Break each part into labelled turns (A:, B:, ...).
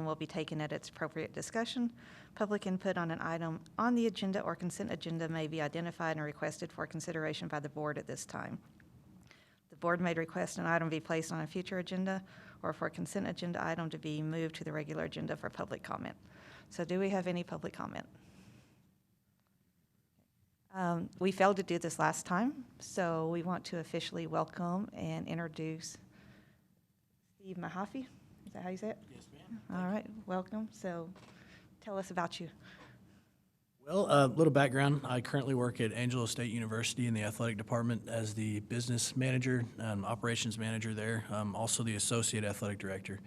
A: will be taken at its appropriate discussion. Public input on an item on the agenda or consent agenda may be identified and requested for consideration by the board at this time. The board may request an item be placed on a future agenda or for a consent agenda item to be moved to the regular agenda for public comment. So do we have any public comment? We failed to do this last time, so we want to officially welcome and introduce Steve Mahaffey. Is that how you say it?
B: Yes, ma'am.
A: All right, welcome. So tell us about you.
B: Well, a little background. I currently work at Angelo State University in the athletic department as the business manager and operations manager there, also the associate athletic director.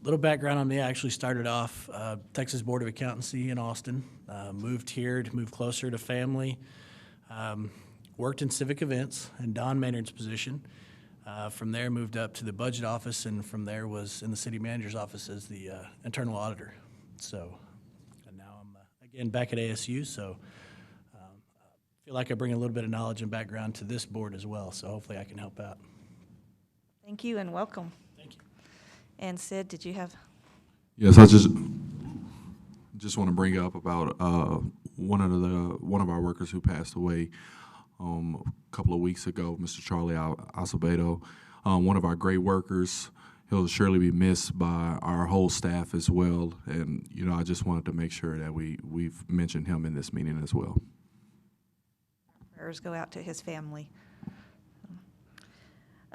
B: Little background on me, I actually started off Texas Board of Accountancy in Austin, moved here to move closer to family, worked in civic events in Don Maynard's position. From there, moved up to the budget office, and from there was in the city manager's office as the internal auditor. So, and now I'm again back at ASU, so I feel like I bring a little bit of knowledge and background to this board as well, so hopefully I can help out.
A: Thank you and welcome.
B: Thank you.
A: And Sid, did you have?
C: Yes, I just want to bring up about one of our workers who passed away a couple of weeks ago, Mr. Charlie Acevedo, one of our great workers. He'll surely be missed by our whole staff as well, and I just wanted to make sure that we've mentioned him in this meeting as well.
A: Prayers go out to his family.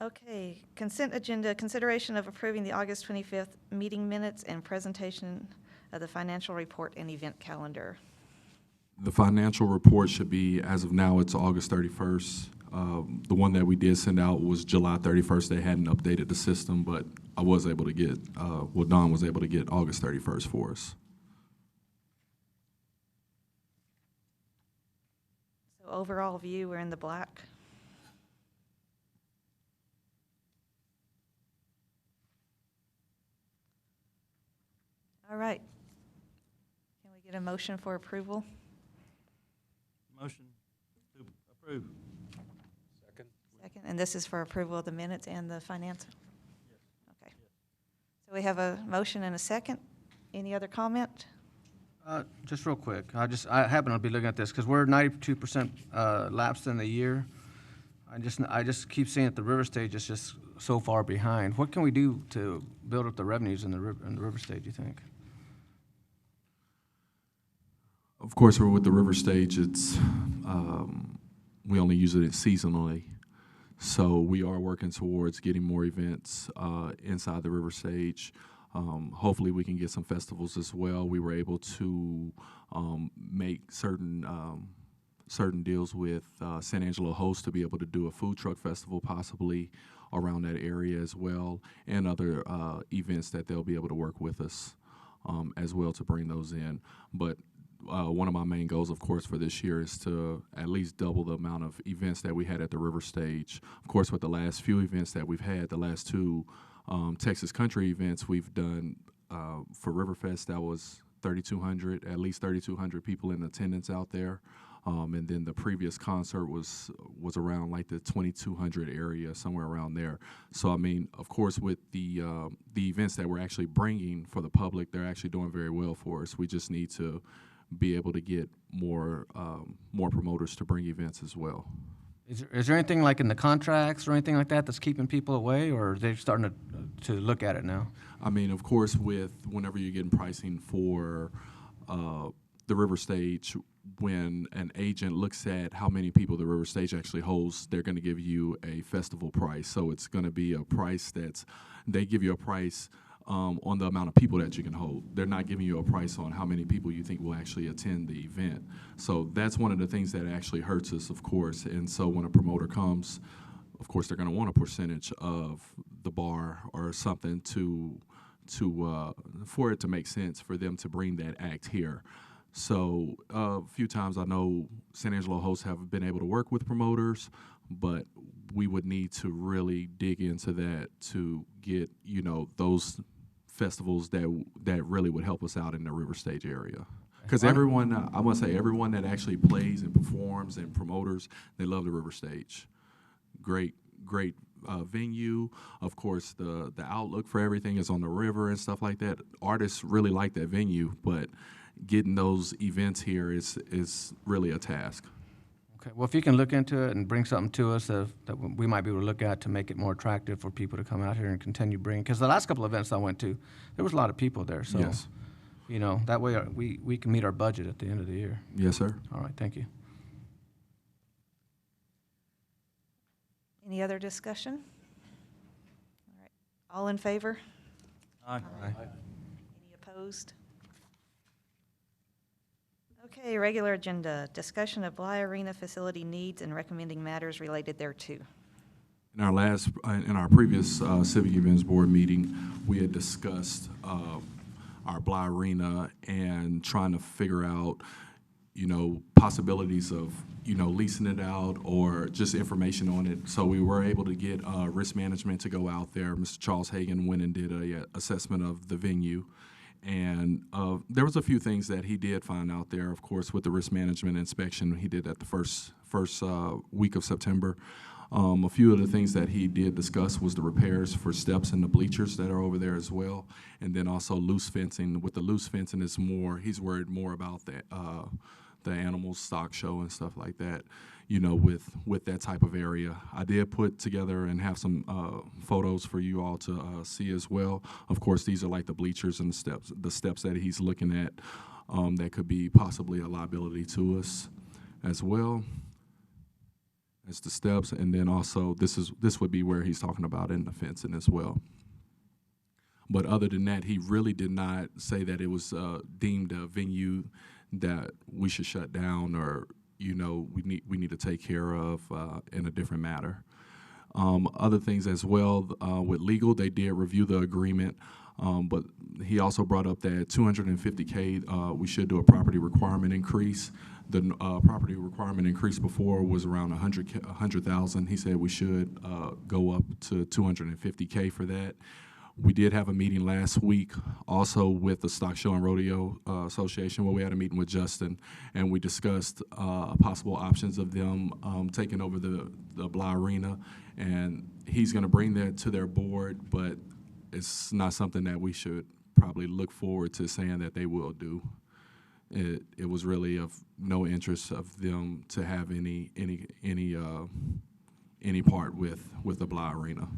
A: Okay, consent agenda, consideration of approving the August 25th meeting minutes and presentation of the financial report and event calendar.
C: The financial report should be, as of now, it's August 31st. The one that we did send out was July 31st. They hadn't updated the system, but I was able to get, Don was able to get August 31st for us.
A: So overall view, we're in the black. All right. Can we get a motion for approval?
D: Motion to approve.
A: Second. And this is for approval of the minutes and the finance?
D: Yes.
A: Okay. So we have a motion and a second. Any other comment?
E: Just real quick, I happen to be looking at this because we're 92% lapsed in the year. I just keep seeing that the river stage is just so far behind. What can we do to build up the revenues in the river stage, you think?
C: Of course, we're with the river stage. It's we only use it seasonally, so we are working towards getting more events inside the river stage. Hopefully, we can get some festivals as well. We were able to make certain deals with San Angelo Host to be able to do a food truck festival possibly around that area as well, and other events that they'll be able to work with us as well to bring those in. But one of my main goals, of course, for this year is to at least double the amount of events that we had at the river stage. Of course, with the last few events that we've had, the last two Texas country events we've done for Riverfest, that was 3,200, at least 3,200 people in attendance out there. And then the previous concert was around like the 2,200 area, somewhere around there. So, I mean, of course, with the events that we're actually bringing for the public, they're actually doing very well for us. We just need to be able to get more promoters to bring events as well.
E: Is there anything like in the contracts or anything like that that's keeping people away, or are they starting to look at it now?
C: I mean, of course, whenever you're getting pricing for the river stage, when an agent looks at how many people the river stage actually holds, they're going to give you a festival price. So it's going to be a price they give you a price on the amount of people that you can hold. They're not giving you a price on how many people you think will actually attend the event. So that's one of the things that actually hurts us, of course. And so when a promoter comes, of course, they're going to want a percentage of the bar or something for it to make sense for them to bring that act here. So a few times I know San Angelo hosts have been able to work with promoters, but we would need to really dig into that to get, those festivals that really would help us out in the river stage area. Because everyone, I must say, everyone that actually plays and performs and promoters, they love the river stage. Great venue. Of course, the outlook for everything is on the river and stuff like that. Artists really like that venue, but getting those events here is really a task.
E: Okay, well, if you can look into it and bring something to us that we might be able to look at to make it more attractive for people to come out here and continue bringing, because the last couple of events I went to, there was a lot of people there, so,
C: Yes.
E: you know, that way we can meet our budget at the end of the year.
C: Yes, sir.
E: All right, thank you.
A: Any other discussion? All right. All in favor?
D: Aye.
A: Any opposed? Okay, regular agenda, discussion of Bly Arena facility needs and recommending matters related thereto.
C: In our previous Civic Events Board meeting, we had discussed our Bly Arena and trying to figure out, possibilities of, leasing it out or just information on it. So we were able to get risk management to go out there. Mr. Charles Hagan went and did a assessment of the venue. And there was a few things that he did find out there. Of course, with the risk management inspection he did at the first week of September. A few of the things that he did discuss was the repairs for steps and the bleachers that are over there as well, and then also loose fencing. With the loose fencing, he's worried more about the animal stock show and stuff like that. With that type of area. I did put together and have some photos for you all to see as well. Of course, these are like the bleachers and the steps that he's looking at that could be possibly a liability to us as well as the steps. And then also this would be where he's talking about in the fencing as well. But other than that, he really did not say that it was deemed a venue that we should shut down or we need to take care of in a different matter. Other things as well with legal, they did review the agreement, but he also brought up that $250K, we should do a property requirement increase. The property requirement increase before was around $100,000. He said we should go up to $250K for that. We did have a meeting last week also with the Stock Show and Rodeo Association where we had a meeting with Justin and we discussed possible options of them taking over the Bly Arena, and he's going to bring that to their board, but it's not something that we should probably look forward to saying that they will do. It was really of no interest of them to have any part with the Bly Arena.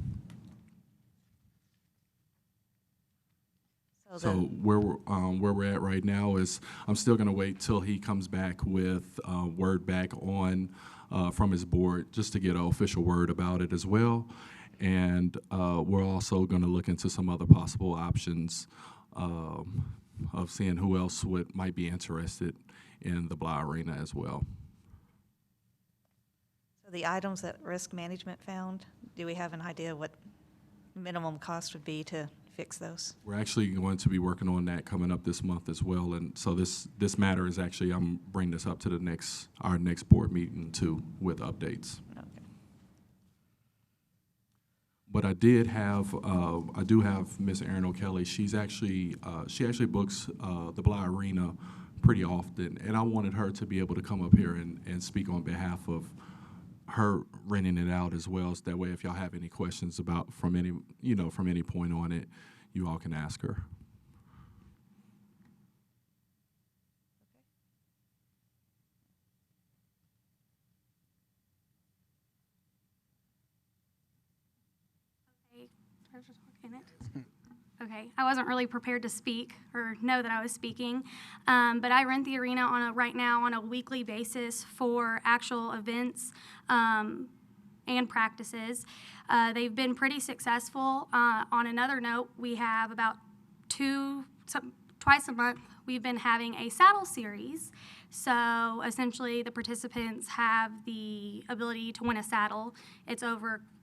C: So where we're at right now is I'm still going to wait till he comes back with word back on from his board just to get an official word about it as well. And we're also going to look into some other possible options of seeing who else might be interested in the Bly Arena as well.
A: So the items that risk management found, do we have an idea what minimum cost would be to fix those?
C: We're actually going to be working on that coming up this month as well, and so this matter is actually, I'm bringing this up to our next board meeting too with updates.
A: Okay.
C: But I do have Miss Erin O'Kelly. She actually books the Bly Arena pretty often, and I wanted her to be able to come up here and speak on behalf of her renting it out as well. So that way, if y'all have any questions from any point on it, you all can ask her.
F: Okay, Okay, I wasn't really prepared to speak or know that I was speaking, but I rent the arena right now on a weekly basis for actual events and practices. They've been pretty successful. On another note, we have about twice a month, we've been having a saddle series. So essentially the participants have the ability to win a saddle. It's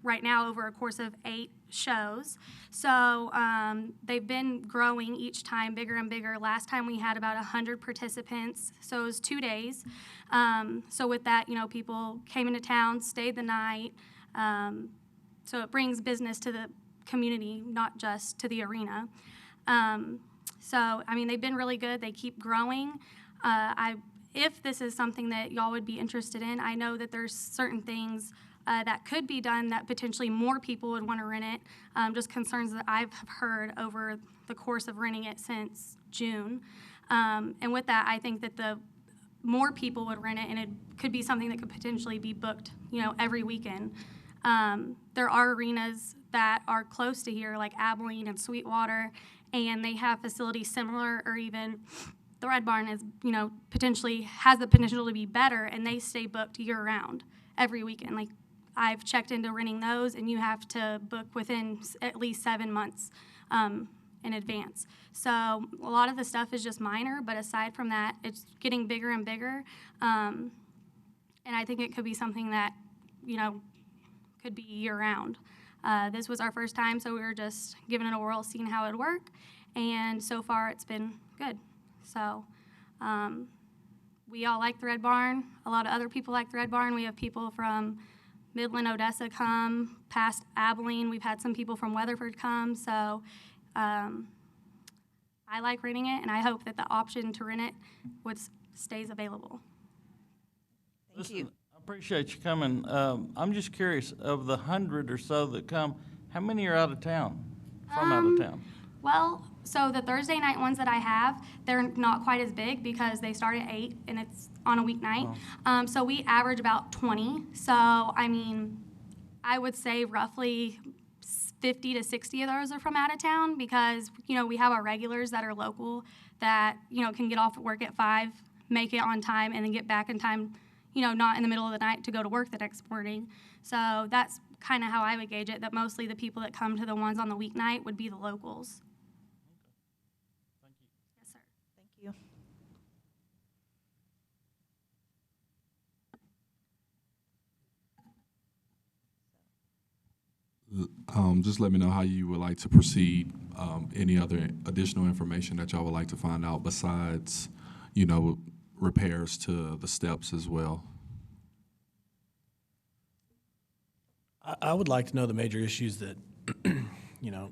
F: right now over a course of 8 shows. So they've been growing each time bigger and bigger. Last time we had about 100 participants, so it was 2 days. So with that, people came into town, stayed the night. So it brings business to the community, not just to the arena. So, they've been really good. They keep growing. If this is something that y'all would be interested in, I know that there's certain things that could be done, that potentially more people would want to rent it. Just concerns that I've heard over the course of renting it since June. And with that, I think that the more people would rent it, and it could be something that could potentially be booked, every weekend. There are arenas that are close to here, like Abilene and Sweetwater, and they have facilities similar, or even the Red Barn is, potentially has the potential to be better, and they stay booked year-round, every weekend. Like, I've checked into renting those, and you have to book within at least 7 months in advance. So a lot of the stuff is just minor, but aside from that, it's getting bigger and bigger. And I think it could be something that, could be year-round. This was our first time, so we were just giving it a whirl, seeing how it would work, and so far it's been good. So we all like the Red Barn. A lot of other people like the Red Barn. We have people from Midland, Odessa come, past Abilene. We've had some people from Weatherford come, so I like renting it, and I hope that the option to rent it stays available.
A: Thank
D: Listen,
A: you.
D: I appreciate you coming. I'm just curious, of the 100 or so that come, how many are out of town, from out of town?
F: Well, so the Thursday night ones that I have, they're not quite as big because they start at 8 and it's on a weeknight. So we average about 20. So, I would say roughly 50 to 60 of those are from out of town because, we have our regulars that are local that, can get off at work at 5, make it on time, and then get back in time, not in the middle of the night to go to work the next morning. So that's kind of how I would gauge it, that mostly the people that come to the ones on the weeknight would be the locals.
D: Thank you.
F: Yes, sir.
A: Thank you.
C: Just let me know how you would like to proceed. Any other additional information that y'all would like to find out besides, repairs to the steps as well?
B: I would like to know the major issues that,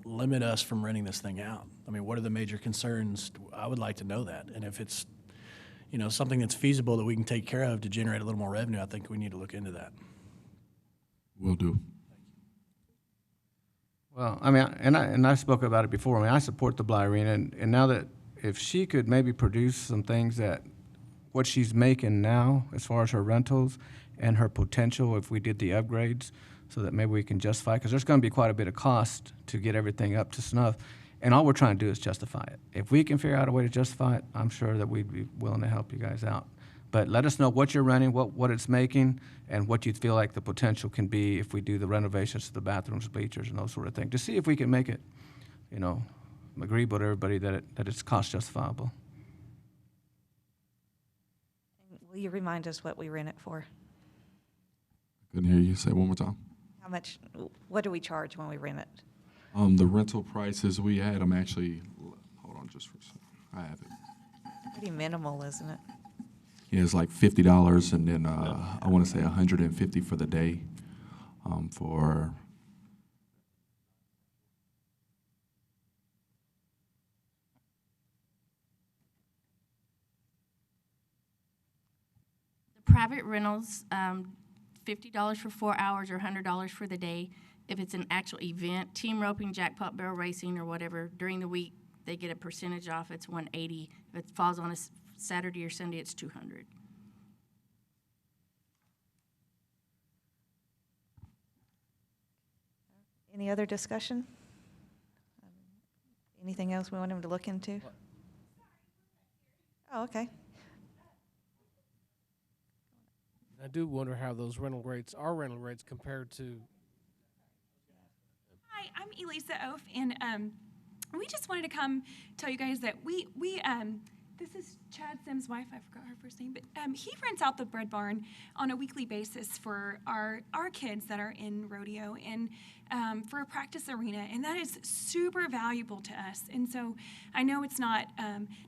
B: limit us from renting this thing out. What are the major concerns? I would like to know that. And if it's, something that's feasible that we can take care of to generate a little more revenue, I think we need to look into that.
C: Will do.
E: Well, and I spoke about it before. I support the Bly Arena, and now that if she could maybe produce some things that what she's making now as far as her rentals and her potential if we did the upgrades, so that maybe we can justify, because there's going to be quite a bit of cost to get everything up to snuff, and all we're trying to do is justify it. If we can figure out a way to justify it, I'm sure that we'd be willing to help you guys out. But let us know what you're running, what it's making, and what you feel like the potential can be if we do the renovations to the bathrooms, bleachers, and those sort of things, to see if we can make it, agreeable to everybody that it's cost justifiable.
A: Will you remind us what we rent it for?
C: Couldn't hear you. Say it one more time.
A: What do we charge when we rent it?
C: The rental prices we had, I'm actually, hold on just for a second. I have it.
A: Pretty minimal, isn't it?
C: Yeah, it's like $50, and then I want to say $150 for the day. For
G: the private rentals, $50 for 4 hours or $100 for the day. If it's an actual event, team roping, jackpot barrel racing, or whatever, during the week they get a percentage off. It's $180. If it falls on a Saturday or Sunday, it's $200.
A: Any other discussion? Anything else we want him to look into? Oh, okay.
H: I do wonder how those rental rates compared to.
I: Hi, I'm Elisa Oaf, and we just wanted to come tell you guys that we this is Chad Sims' wife. I forgot her first name, but he rents out the Bread Barn on a weekly basis for our kids that are in rodeo and for a practice arena, and that is super valuable to us. And so I know it's not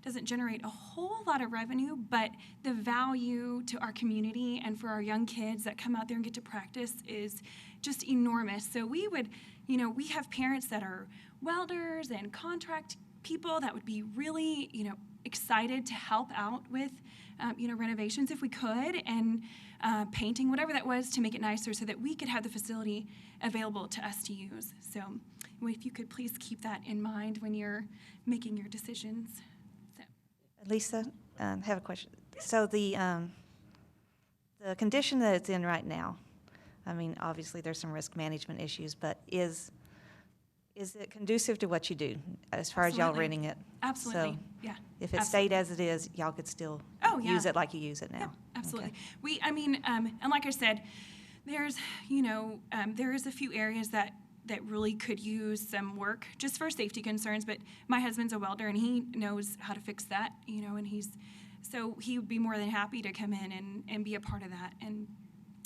I: doesn't generate a whole lot of revenue, but the value to our community and for our young kids that come out there and get to practice is just enormous. So we would, we have parents that are welders and contract people that would be really, excited to help out with, renovations if we could, and painting, whatever that was, to make it nicer so that we could have the facility available to us to use. So if you could please keep that in mind when you're making your decisions. So.
A: Lisa, I have a question. So the condition that it's in right now, I mean, obviously there's some risk management issues, but is it conducive to what you do as far as y'all
I: Absolutely.
A: renting it?
I: Absolutely,
A: So
I: yeah.
A: if it
I: absolutely.
A: stayed as it is, y'all could still
I: Oh, yeah.
A: use it like you use it now?
I: Yep, absolutely.
A: Okay.
I: And like I said, there's, there is a few areas that really could use some work just for safety concerns, but my husband's a welder and he knows how to fix that, and so he would be more than happy to come in and be a part of that.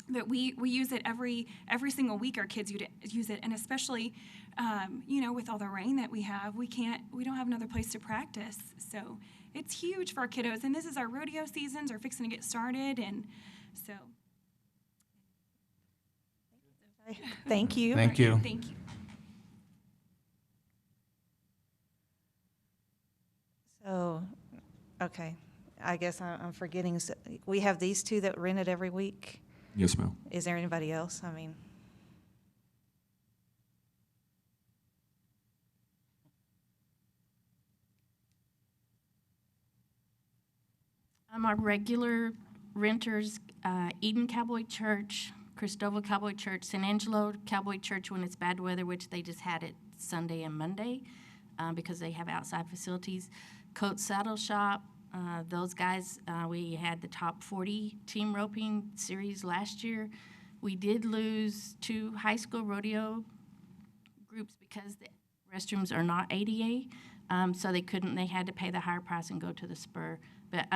I: But we use it every single week. Our kids use it, and especially, with all the rain that we have, we don't have another place to practice. So it's huge for our kiddos, and this is our rodeo seasons are fixing to get started, and so.
A: Thank you.
E: Thank you.
I: Thank you.
A: So, okay, I guess I'm forgetting, we have these two that rent it every week.
C: Yes, ma'am.
A: Is there anybody else? I mean,
G: Our regular renters, Eden Cowboy Church, Cristobal Cowboy Church, San Angelo Cowboy Church when it's bad weather, which they just had it Sunday and Monday because they have outside facilities. Coat Saddle Shop, those guys, we had the top 40 team roping series last year. We did lose 2 high school rodeo groups because the restrooms are not ADA, so they had to pay the higher price and go to the Spur. But,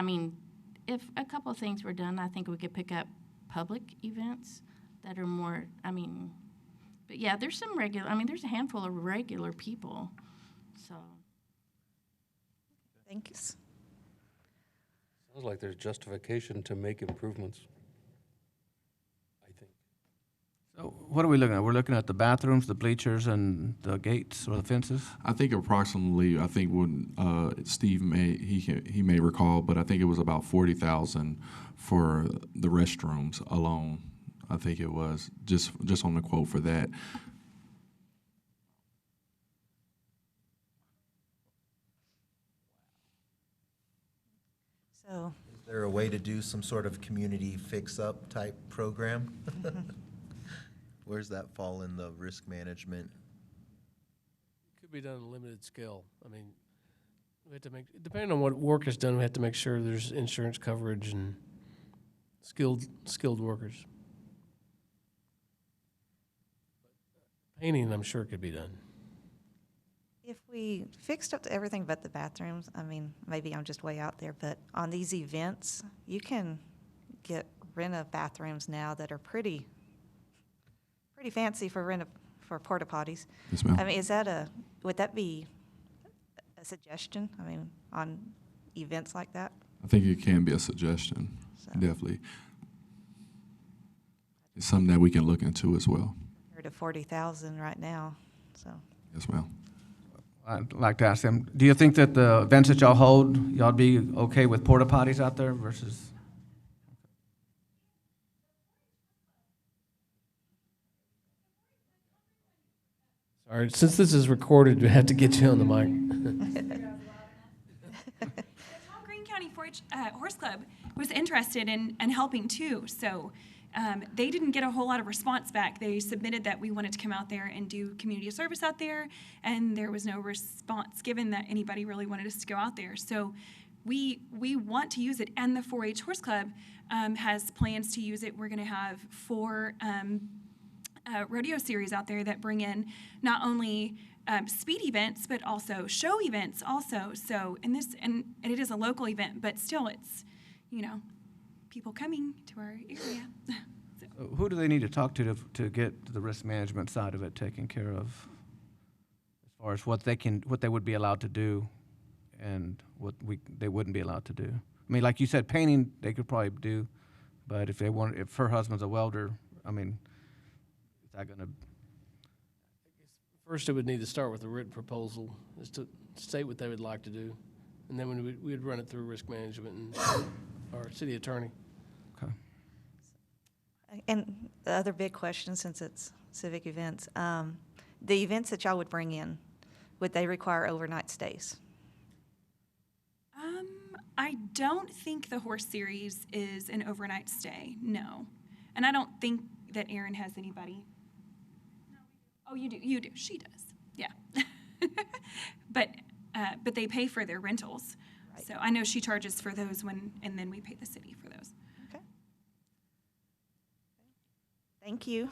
G: if a couple of things were done, I think we could pick up public events that are more, but yeah, there's some there's a handful of regular people, so.
A: thank you.
J: Sounds like there's justification to make improvements, I think.
E: So what are we looking at? We're looking at the bathrooms, the bleachers, and the gates or the fences?
C: I think when Steve he may recall, but I think it was about 40,000 for the restrooms alone. I think it was just on the quote for that.
A: So,
K: Is there a way to do some sort of community fix-up type program? Where's that fall in the risk management?
H: Could be done on a limited scale. We have to depending on what work is done, we have to make sure there's insurance coverage and skilled workers. Painting, I'm sure, could be done.
A: if we fixed up everything but the bathrooms, maybe I'm just way out there, but on these events, you can rent of bathrooms now that are pretty fancy for porta potties.
C: Yes, ma'am.
A: Would that be a suggestion? On events like that?
C: I think it can be a suggestion,
A: So.
C: definitely. It's something that we can look into as well.
A: We're to 40,000 right now, so.
C: Yes, ma'am.
E: I'd like to ask them, do you think that the events that y'all hold, y'all be okay with porta potties out there versus?
H: Sorry, since this is recorded, we have to get you on the mic.
I: The Tom Green County 4-H Horse Club was interested in helping too, so they didn't get a whole lot of response back. They submitted that we wanted to come out there and do community service out there, and there was no response given that anybody really wanted us to go out there. So we want to use it, and the 4-H Horse Club has plans to use it. We're going to have 4 rodeo series out there that bring in not only speed events but also show events also. So and it is a local event, but still it's people coming to our area. So.
E: Who do they need to talk to get the risk management side of it taken care of, as far as what they would be allowed to do and what they wouldn't be allowed to do? Like you said, painting they could probably do, but if her husband's a welder, is that going to?
H: First, it would need to start with a written proposal as to state what they would like to do. And then when we'd run it through risk management and our city attorney.
E: Okay.
A: And the other big question, since it's civic events, the events that y'all would bring in, would they require overnight stays?
I: I don't think the horse series is an overnight stay, no. And I don't think that Erin has anybody. Oh, you do, she does, yeah. But they pay for their rentals.
A: Right.
I: So I know she charges for those and then we pay the city for those.
A: Okay. Thank you.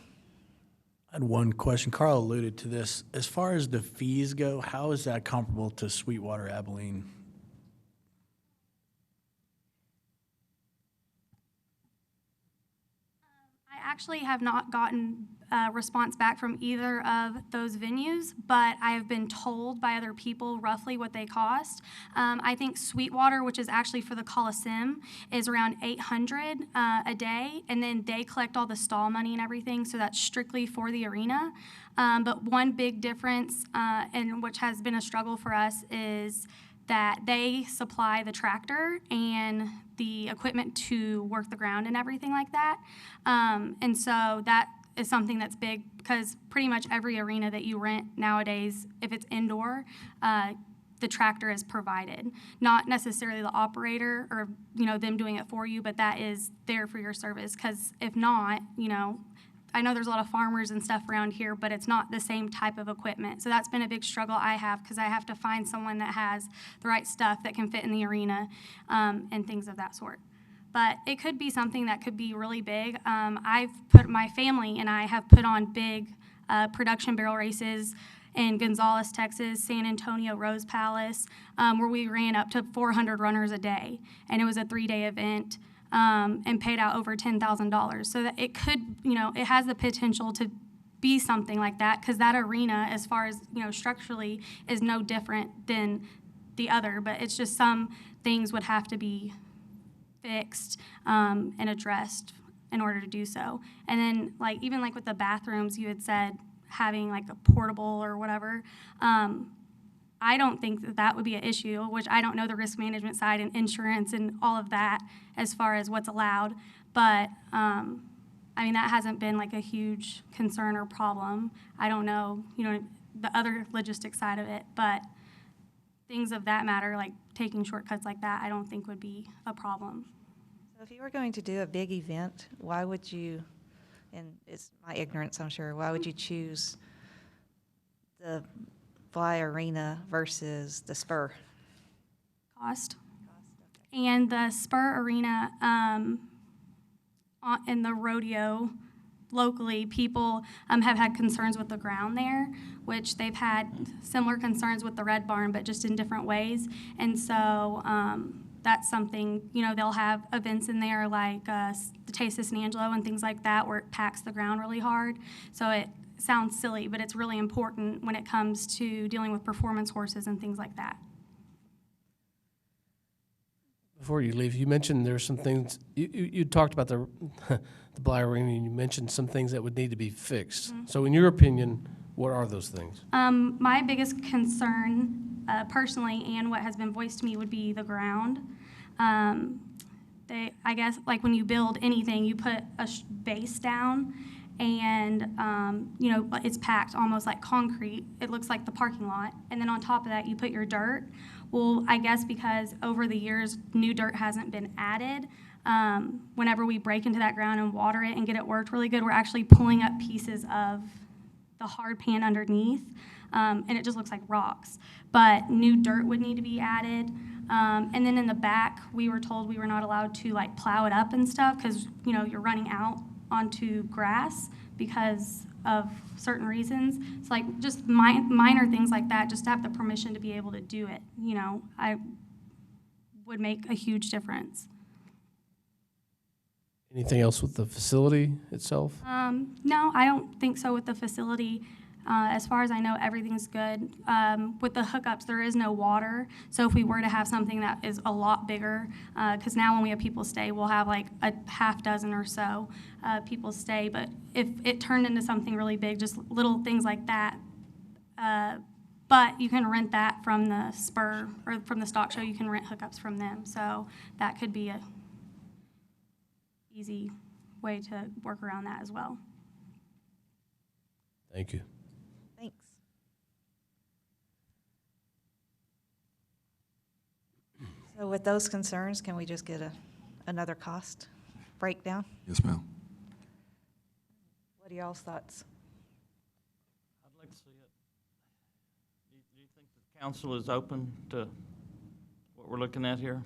B: I had one question. Carl alluded to this. As far as the fees go, how is that comparable to Sweetwater, Abilene?
F: I actually have not gotten a response back from either of those venues, but I have been told by other people roughly what they cost. I think Sweetwater, which is actually for the Coliseum, is around $800 a day, and then they collect all the stall money and everything, so that's strictly for the arena. But one big difference, and which has been a struggle for us, is that they supply the tractor and the equipment to work the ground and everything like that. And so that is something that's big because pretty much every arena that you rent nowadays, if it's indoor, the tractor is provided. Not necessarily the operator or, them doing it for you, but that is there for your service. Because if not, I know there's a lot of farmers and stuff around here, but it's not the same type of equipment. So that's been a big struggle I have because I have to find someone that has the right stuff that can fit in the arena and things of that sort. But it could be something that could be really big. My family and I have put on big production barrel races in Gonzales, Texas, San Antonio Rose Palace, where we ran up to 400 runners a day. And it was a 3-day event. And paid out over $10,000. So that it could, it has the potential to be something like that because that arena, as far as, structurally, is no different than the other. But it's just some things would have to be fixed and addressed in order to do so. And then, even with the bathrooms, you had said having, a portable or whatever. I don't think that would be an issue, which I don't know the risk management side and insurance and all of that as far as what's allowed. But, that hasn't been a huge concern or problem. I don't know, the other logistics side of it. But things of that matter, like taking shortcuts like that, I don't think would be a problem.
A: So if you were going to do a big event, why would you, and it's my ignorance, I'm sure, why would you choose the Fly Arena versus the Spur?
F: Cost. And the Spur Arena in the rodeo locally, people have had concerns with the ground there, which they've had similar concerns with the Red Barn, but just in different ways. And so that's something, they'll have events in there like the Taste of San Angelo and things like that where it packs the ground really hard. So it sounds silly, but it's really important when it comes to dealing with performance horses and things like that.
H: Before you leave, you mentioned there's some things, you talked about the Bly Arena, and you mentioned some things that would need to be fixed. Mm-hmm. So in your opinion, what are those things?
F: My biggest concern, personally, and what has been voiced to me would be the ground. I guess, when you build anything, you put a base down, and it's packed almost like concrete. It looks like the parking lot. And then on top of that, you put your dirt. Well, I guess because over the years, new dirt hasn't been added, whenever we break into that ground and water it and get it worked really good, we're actually pulling up pieces of the hard pan underneath, and it just looks like rocks. But new dirt would need to be added. And then in the back, we were told we were not allowed to plow it up and stuff because, you're running out onto grass because of certain reasons. It's just minor things like that, just to have the permission to be able to do it, I would make a huge difference.
H: Anything else with the facility itself?
F: No, I don't think so with the facility. As far as I know, everything's good. With the hookups, there is no water. So if we were to have something that is a lot bigger, because now when we have people stay, we'll have a half dozen or so people stay. But if it turned into something really big, just little things like that, But you can rent that from the spur, or from the stock show, you can rent hookups from them. So that could be a easy way to work around that as well.
H: Thank you.
A: Thanks. So with those concerns, can we just get another cost breakdown?
C: Yes, ma'am.
A: What are y'all's thoughts?
D: I'd like to see it. Do you think the council is open to what we're looking at here?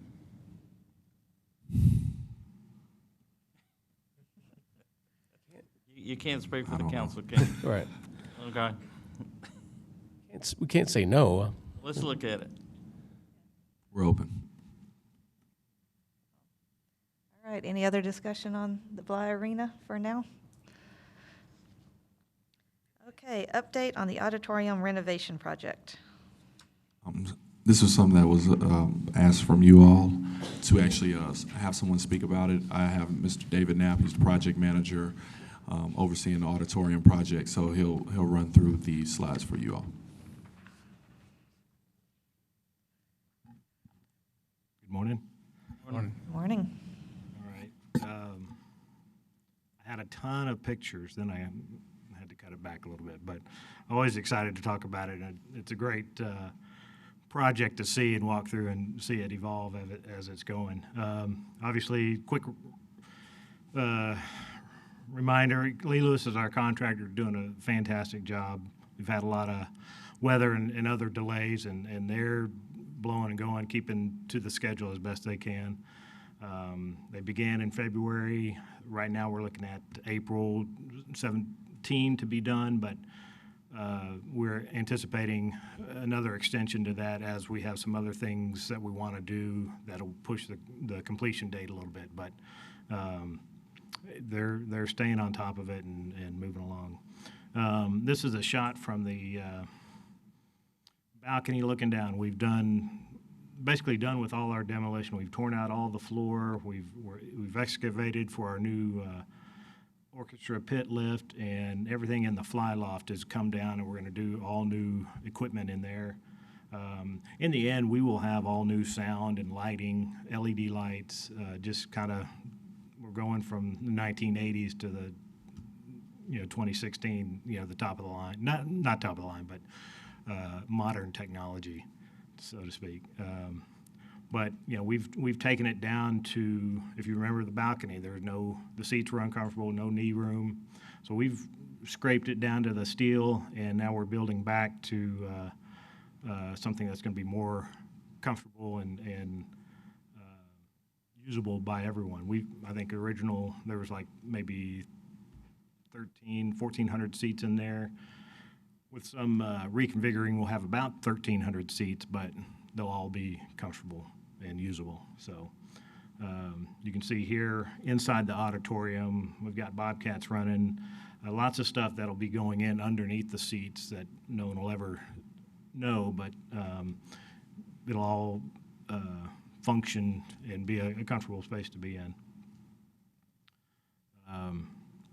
D: You can't speak for the council, can you?
H: Right.
D: Okay,
H: We can't say no.
D: let's look at it.
C: We're open.
A: All right, any other discussion on the Bly Arena for now? Okay, update on the auditorium renovation project.
C: This was something that was asked from you all to actually have someone speak about it. I have Mr. David Knapp, who's the project manager, overseeing the auditorium project, so he'll run through the slides for you all.
L: Good morning.
A: Morning.
L: All right. I had a ton of pictures, then I had to cut it back a little bit, but always excited to talk about it. And it's a great project to see and walk through and see it evolve as it's going. Obviously, quick reminder, Lee Lewis is our contractor, doing a fantastic job. We've had a lot of weather and other delays, and they're blowing and going, keeping to the schedule as best they can. They began in February. Right now, we're looking at April 17 to be done, but we're anticipating another extension to that as we have some other things that we want to do that'll push the completion date a little bit. But they're staying on top of it and moving along. This is a shot from the balcony looking down. We've basically done with all our demolition. We've torn out all the floor. We've excavated for our new orchestra pit lift, and everything in the fly loft has come down, and we're going to do all new equipment in there. In the end, we will have all new sound and lighting, LED lights, just kind of, we're going from the 1980s to the 2016, the top of the line, not top of the line, but modern technology, so to speak. But we've taken it down to, if you remember the balcony, the seats were uncomfortable, no knee room. So we've scraped it down to the steel, and now we're building back to something that's going to be more comfortable and usable by everyone. I think original, there was like maybe 1,400 seats in there. With some reconfiguring, we'll have about 1,300 seats, but they'll all be comfortable and usable. So you can see here inside the auditorium, we've got Bobcats running, lots of stuff that'll be going in underneath the seats that no one will ever know, but it'll all function and be a comfortable space to be in.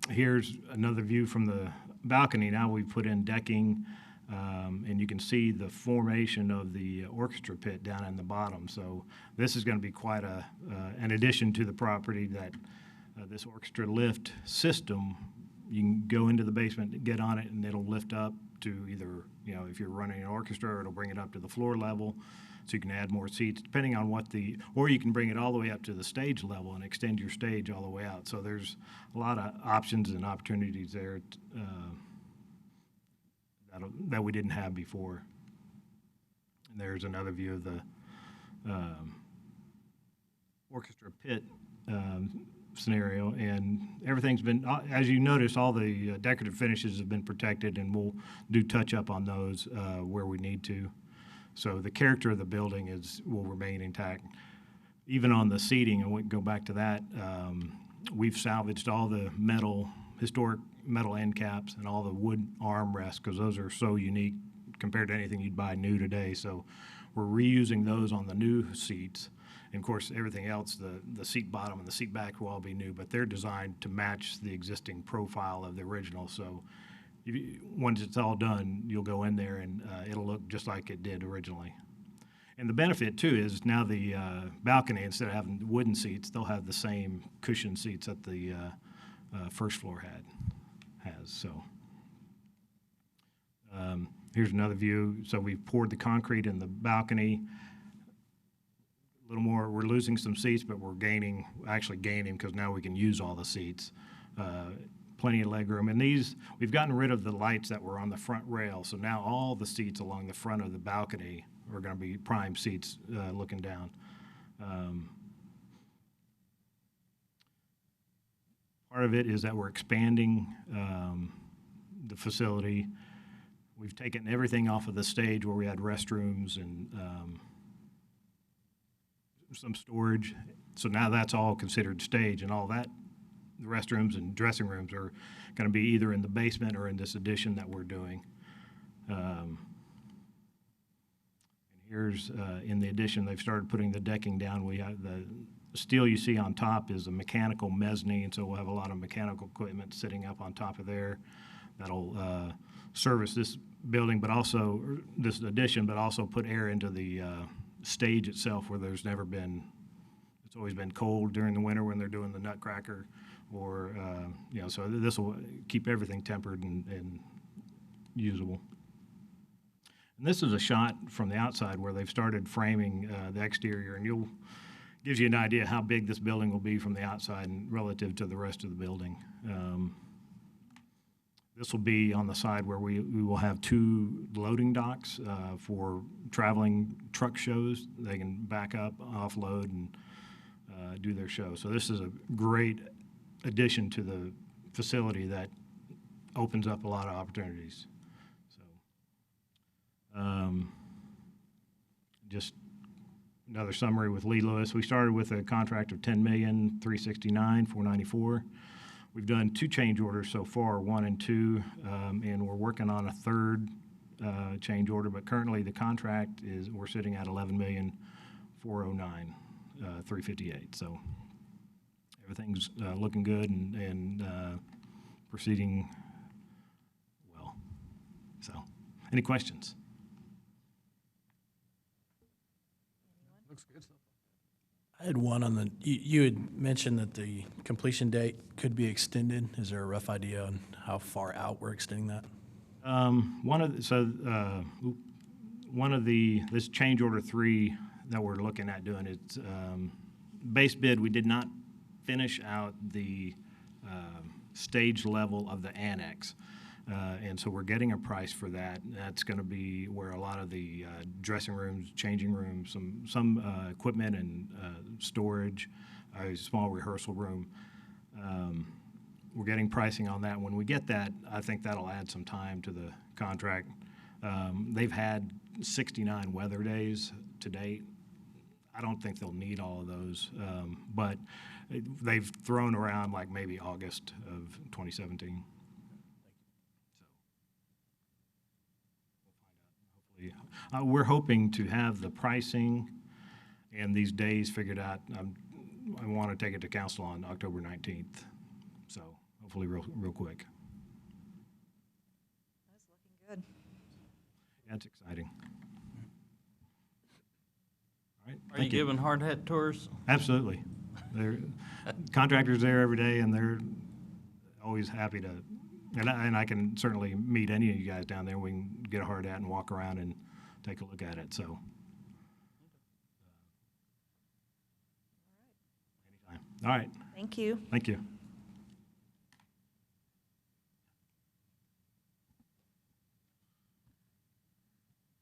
L: Here's another view from the balcony. Now we've put in decking, and you can see the formation of the orchestra pit down in the bottom. So this is going to be quite an addition to the property, that this orchestra lift system, you can go into the basement, get on it, and it'll lift up to either, if you're running an orchestra, it'll bring it up to the floor level, so you can add more seats, depending on or you can bring it all the way up to the stage level and extend your stage all the way out. So there's a lot of options and opportunities there that we didn't have before. And there's another view of the orchestra pit scenario, and everything's been, as you notice, all the decorative finishes have been protected, and we'll do touch up on those where we need to. So the character of the building will remain intact. Even on the seating, and we can go back to that, we've salvaged all the historic metal end caps and all the wood armrests, because those are so unique compared to anything you'd buy new today. So we're reusing those on the new seats. And of course, everything else, the seat bottom and the seat back will all be new, but they're designed to match the existing profile of the original. So once it's all done, you'll go in there and it'll look just like it did originally. And the benefit too is now the balcony, instead of having wooden seats, they'll have the same cushion seats that the first floor has. So here's another view. So we've poured the concrete in the balcony. A little more, we're losing some seats, but we're actually gaining because now we can use all the seats. Plenty of legroom. And these, we've gotten rid of the lights that were on the front rail. So now all the seats along the front of the balcony are going to be prime seats looking down. Part of it is that we're expanding the facility. We've taken everything off of the stage where we had restrooms and some storage. So now that's all considered stage, and all that, the restrooms and dressing rooms are going to be either in the basement or in this addition that we're doing. And here's in the addition, they've started putting the decking down. We have the steel you see on top is a mechanical mezzanine, so we'll have a lot of mechanical equipment sitting up on top of there that'll service this building, but also this addition, but also put air into the stage itself, where there's never been. It's always been cold during the winter when they're doing the Nutcracker, or so this will keep everything tempered and usable. And this is a shot from the outside where they've started framing the exterior, and gives you an idea how big this building will be from the outside and relative to the rest of the building. This will be on the side where we will have 2 loading docks for traveling truck shows. They can back up, offload, and do their show. So this is a great addition to the facility that opens up a lot of opportunities. Just another summary with Lee Lewis. We started with a contract of $10,369,494. We've done 2 change orders so far, 1 and 2, and we're working on a 3rd change order. But currently, the contract we're sitting at $11,409,358. So everything's looking good and proceeding well. So, any questions?
E: Looks good.
B: I had one on you had mentioned that the completion date could be extended. Is there a rough idea on how far out we're extending that? This change order 3 that we're looking at doing, it's base bid. We did not finish out the stage level of the annex. And so we're getting a price for that. That's going to be where a lot of the dressing rooms, changing rooms, some equipment and storage, a small rehearsal room. We're getting pricing on that. When we get that, I think that'll add some time to the contract. They've had 69 weather days to date. I don't think they'll need all of those, but they've thrown around like maybe August of 2017. We're hoping to have the pricing and these days figured out. I want to take it to council on October 19th, so hopefully real quick.
A: That's looking good.
L: That's exciting. All right.
D: Are you giving hard hat tours?
L: Absolutely. Contractors there every day, and they're always happy to. And I can certainly meet any of you guys down there. We can get a hard hat and walk around and take a look at it. So, anytime. All right.
A: Thank you.
L: Thank you.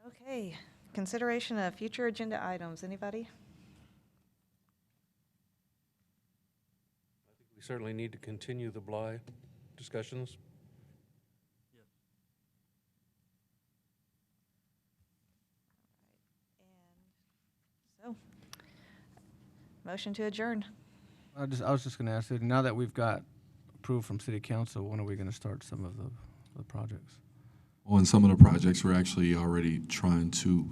A: Okay, consideration of future agenda items. Anybody?
J: I think we certainly need to continue the Bly discussions.
A: So, motion to adjourn.
E: I was just going to ask you, now that we've got approval from City Council, when are we going to start some of the projects?
C: On some of the projects, we're actually already trying to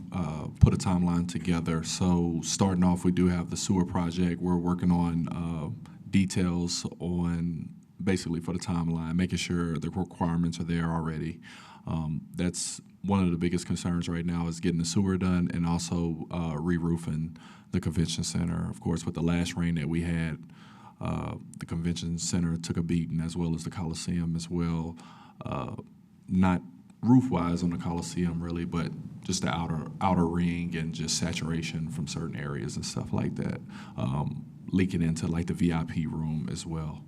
C: put a timeline together. So starting off, we do have the sewer project. We're working on details on basically for the timeline, making sure the requirements are there already. That's one of the biggest concerns right now is getting the sewer done and also re-roofing the convention center. Of course, with the last rain that we had, the convention center took a beating as well as the Coliseum as well. Not roof-wise on the Coliseum really, but just the outer ring and just saturation from certain areas and stuff like that, leaking into like the VIP room as well.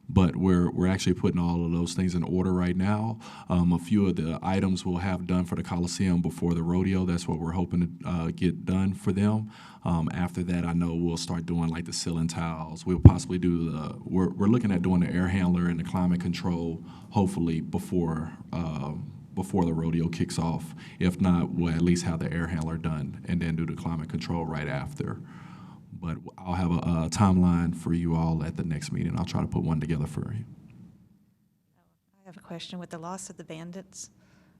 C: But we're actually putting all of those things in order right now. A few of the items we'll have done for the Coliseum before the rodeo. That's what we're hoping to get done for them. After that, I know we'll start doing like the ceiling tiles. We'll possibly do we're looking at doing the air handler and the climate control, hopefully before the rodeo kicks off. If not, we'll at least have the air handler done and then do the climate control right after. But I'll have a timeline for you all at the next meeting. I'll try to put one together for you.
A: I have a question. With the loss of the bandits,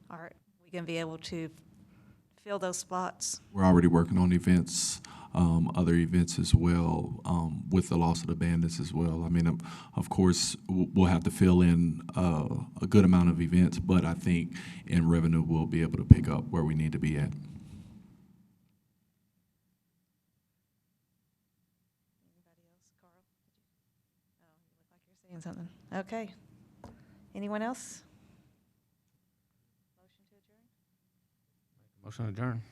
A: are we going to be able to fill those spots?
C: We're already working on events, other events as well, with the loss of the bandits as well. I mean, of course, we'll have to fill in a good amount of events, but I think in revenue we'll be able to pick up where we need to be at.
A: Something. Okay. Anyone else?
E: Motion to adjourn.